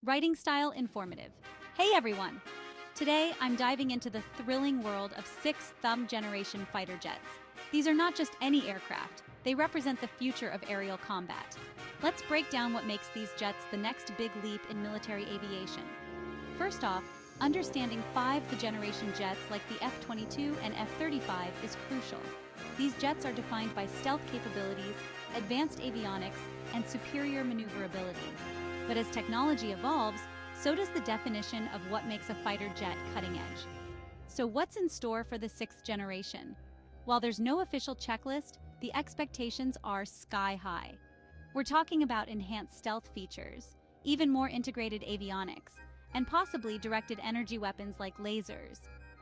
Writing style informative. Hey everyone! Today I'm diving into the thrilling world of sixth generation fighter jets. These are not just any aircraft, they represent the future of aerial combat. Let's break down what makes these jets the next big leap in military aviation. First off, understanding fifth generation jets like the F-22 and F-35 is crucial. These jets are defined by stealth capabilities, advanced avionics, and superior maneuverability. But as technology evolves, so does the definition of what makes a fighter jet cutting edge. So what's in store for the sixth generation? While there's no official checklist, the expectations are sky high. We're talking about enhanced stealth features, even more integrated avionics, and possibly directed energy weapons like lasers.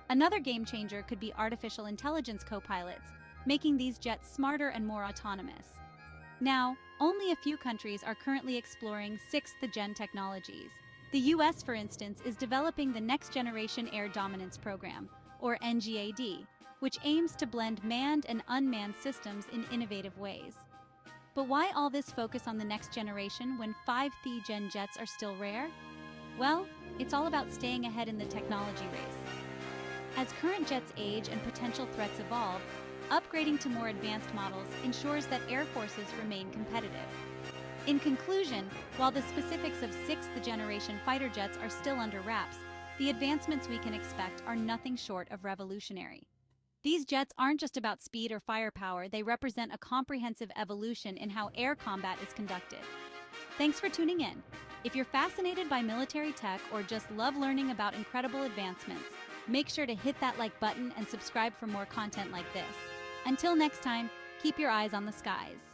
Another game changer could be artificial intelligence co-pilots, making these jets smarter and more autonomous. Now, only a few countries are currently exploring sixth-gen technologies. The US, for instance, is developing the Next Generation Air Dominance Program, or NGAD, which aims to blend manned and unmanned systems in innovative ways. But why all this focus on the next generation when fifth-gen jets are still rare? Well, it's all about staying ahead in the technology race. As current jets age and potential threats evolve, upgrading to more advanced models ensures that air forces remain competitive. In conclusion, while the specifics of sixth-generation fighter jets are still under wraps, the advancements we can expect are nothing short of revolutionary. These jets aren't just about speed or firepower, they represent a comprehensive evolution in how air combat is conducted. Thanks for tuning in. If you're fascinated by military tech or just love learning about incredible advancements, make sure to hit that like button and subscribe for more content like this. Until next time, keep your eyes on the skies.